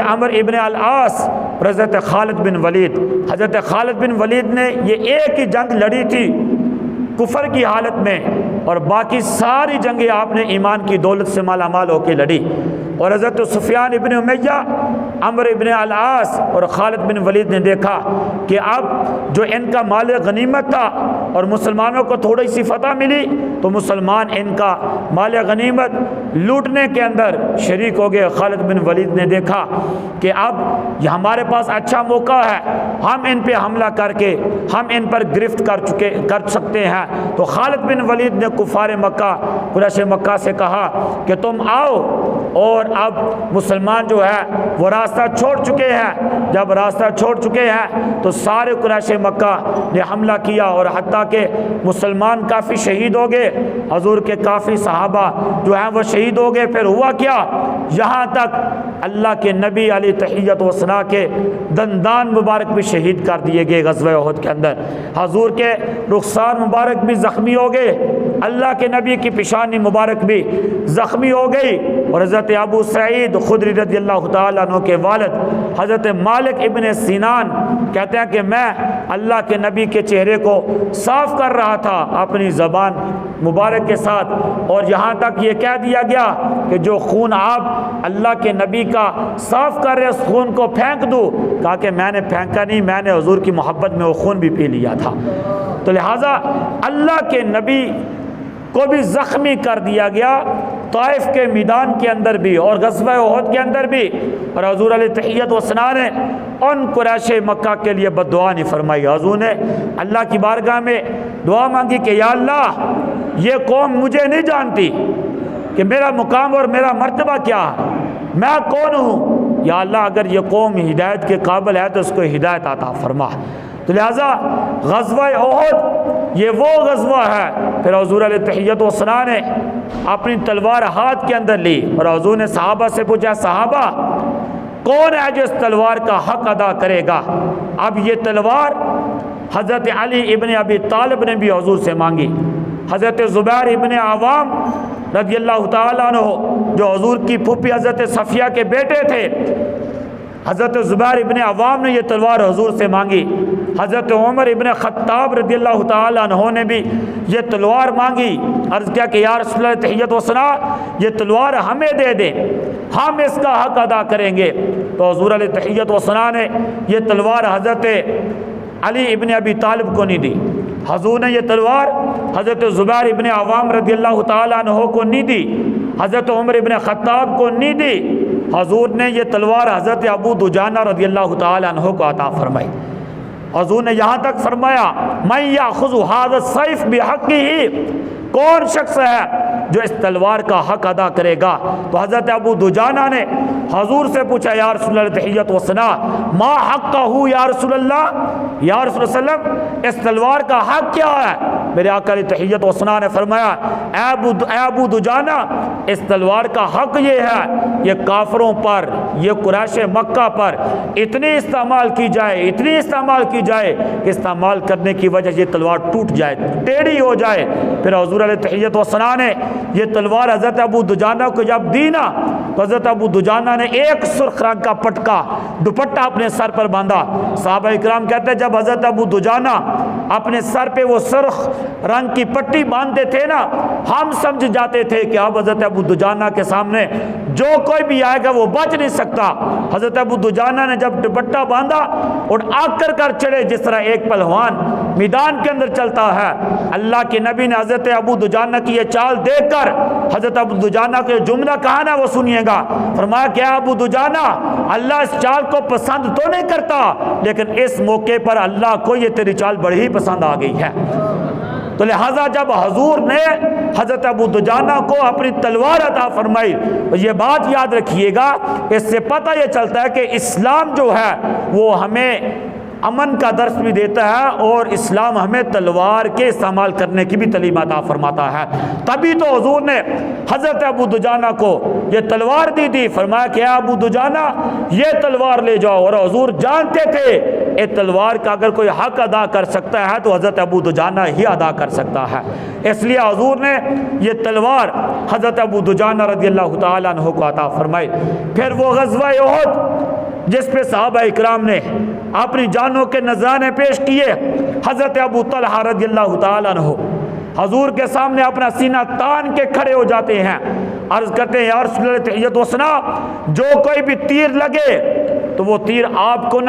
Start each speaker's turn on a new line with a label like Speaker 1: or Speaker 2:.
Speaker 1: अमर इब्न अल-आस और हज़रत खालिद बिन वलीद। हज़रत खालिद बिन वलीद ने ये एक ही जंग लड़ी थी कुफर की हालत में, और बाकी सारी जंगें आपने ईमान की दौलत से मालामाल होकर लड़ी। और हज़रत सुफियान इब्न उमैया, अमर इब्न अल-आस और खालिद बिन वलीद ने देखा कि अब जो इनका माल गनीमत था और मुसलमानों को थोड़ी सी फतह मिली, तो मुसलमान इनका माल गनीमत लूटने के अंदर शरीक हो गए। खालिद बिन वलीद ने देखा कि अब ये हमारे पास अच्छा मौका है, हम इन पे हमला करके हम इन पर गिरफ्त कर सकते हैं। तो खालिद बिन वलीद ने कुफार मक्का, कुरैश मक्का से कहा कि तुम आओ, और अब मुसलमान जो है वो रास्ता छोड़ चुके हैं। जब रास्ता छोड़ चुके हैं तो सारे कुरैश मक्का ने हमला किया, और हत्ता के मुसलमान काफ़ी शहीद हो गए, हजूर के काफ़ी सहाबा जो हैं वो शहीद हो गए। फिर हुआ क्या, यहाँ तक अल्लाह के नबी अली तहियत व सना के दंदान मुबारक भी शहीद कर दिए गए ग़ज़वा उहद के अंदर। हजूर के रुखसार मुबारक भी ज़ख्मी हो गए, अल्लाह के नबी की पेशानी मुबारक भी ज़ख्मी हो गई। और हज़रत अबू सईद खुदरी रज़ियल्लाहु तआला अन्हु के वालिद हज़रत मालिक इब्न सिनान कहते हैं कि मैं अल्लाह के नबी के चेहरे को साफ़ कर रहा था अपनी ज़बान मुबारक के साथ, और यहाँ तक ये कह दिया गया कि जो खून आप अल्लाह के नबी का साफ़ कर रहे, उस खून को फेंक दूँ। कहा कि मैंने फेंका नहीं, मैंने हुज़ूर की मोहब्बत में वो खून भी पी लिया था। तो लिहाजा अल्लाह के नबी को भी ज़ख्मी कर दिया गया ताइफ के मैदान के अंदर भी और ग़ज़वा उहद के अंदर भी। और हुज़ूर अलैहि तहियत व सना ने उन कुरैश मक्का के लिए बद्दुआ नहीं फरमाई। हुज़ूर ने अल्लाह की बारगाह में दुआ मांगी कि या अल्लाह, ये कौम मुझे नहीं जानती कि मेरा मुकाम और मेरा मर्तबा क्या है, मैं कौन हूँ। या अल्लाह, अगर ये कौम हिदायत के काबिल है तो उसको हिदायत अता फरमा। तो लिहाजा ग़ज़वा उहद ये वो ग़ज़वा है। फिर हुज़ूर अलैहि तहियत व सना ने अपनी तलवार हाथ के अंदर ली, और हुज़ूर ने सहाबा से पूछा, सहाबा कौन है जो इस तलवार का हक़ अदा करेगा। अब ये तलवार हज़रत अली इब्न अबी तालिब ने भी हुज़ूर से मांगी। हज़रत ज़ुबैर इब्न अवाम रज़ियल्लाहु तआला अन्हु जो हुज़ूर की फूफी हज़रत सफ़िया के बेटे थे, हज़रत ज़ुबैर इब्न अवाम ने यह तलवार हुज़ूर से मांगी। हज़रत उमर इब्न ख़त्ताब रज़ियल्लाहु तआला अन्हु ने भी ये तलवार मांगी। अर्ज़ किया कि या रसूलल्लाह तहियत व सना, ये तलवार हमें दे दें, हम इसका हक़ अदा करेंगे। तो हुज़ूर अलैहि तहियत व सना ने यह तलवार हज़रत अली इब्न अबी तालिब को नहीं दी। हुज़ूर ने यह तलवार हज़रत ज़ुबैर इब्न अवाम रज़ियल्लाहु तआला अन्हु को नहीं दी, हज़रत उमर इब्न ख़त्ताब को नहीं दी। हुज़ूर ने यह तलवार हज़रत अबू दुजाना रज़ियल्लाहु तआला अन्हु को अता फरमाई। हुज़ूर ने यहाँ तक फरमाया, मैं याख़ुज़ु हाज़ा सैफ़ बिहक़्क़िही, कौन शख्स है जो इस तलवार का हक़ अदा करेगा। तो हज़रत अबू दुजाना ने हुज़ूर से पूछा, या रसूलल्लाह तहियत व सना, मा हक़्क़हु या रसूलल्लाह, या रसूलल्लाह इस तलवार का हक़ क्या है। मेरे आका तहियत व सना ने फरमाया, ए अबू दुजाना, इस तलवार का हक़ ये है, ये काफरों पर, ये कुरैश मक्का पर इतनी इस्तेमाल की जाए, इतनी इस्तेमाल की जाए कि इस्तेमाल करने की वजह से ये तलवार टूट जाए, टेढ़ी हो जाए। फिर हुज़ूर अलैहि तहियत व सना ने ये तलवार हज़रत अबू दुजाना को जब दी ना, तो हज़रत अबू दुजाना ने एक सुर्ख रंग का पटका दुपट्टा अपने सर पर बांधा। सहाबा इकराम कहते हैं, जब हज़रत अबू दुजाना अपने सर पे वो सुर्ख रंग की पट्टी बांधते थे ना, हम समझ जाते थे कि अब हज़रत अबू दुजाना के सामने जो कोई भी आएगा वो बच नहीं सकता। हज़रत अबू दुजाना ने जब दुपट्टा बांधा और आकर कर चढ़े, जिस तरह एक पहलवान मैदान के अंदर चलता है, अल्लाह के नबी ने हज़रत अबू दुजाना की ये चाल देखकर हज़रत अबू दुजाना के जुमला कहा ना वो सुनिएगा। फरमाया, क्या अबू दुजाना, अल्लाह इस चाल को पसंद तो नहीं करता, लेकिन इस मौके पर अल्लाह को ये तेरी चाल बड़ी ही पसंद आ गई है। तो लिहाजा जब हुज़ूर ने हज़रत अबू दुजाना को अपनी तलवार अता फरमाई, तो ये बात याद रखिएगा, इससे पता ये चलता है कि इस्लाम जो है वो हमें अमन का दर्स भी देता है, और इस्लाम हमें तलवार के इस्तेमाल करने की भी तालीम अता फरमाता है। तभी तो हुज़ूर ने हज़रत अबू दुजाना को ये तलवार दी थी। फरमाया कि अबू दुजाना, ये तलवार ले जाओ। और हुज़ूर जानते थे ये तलवार का अगर कोई हक़ अदा कर सकता है तो हज़रत अबू दुजाना ही अदा कर सकता है। इसलिए हुज़ूर ने ये तलवार हज़रत अबू दुजाना रज़ियल्लाहु तआला अन्हु को अता फरमाई। फिर वो ग़ज़वा उहद जिस पे सहाबा इकराम ने अपनी जानों के नजराने पेश किए। हज़रत अबू तलहा रज़ियल्लाहु ताला अन्हु हजूर के सामने अपना सीना तान के खड़े हो जाते हैं, अर्ज करते हैं या रसूल अल्लाह, ये तो सुना, जो कोई भी तीर लगे तो वो तीर आपको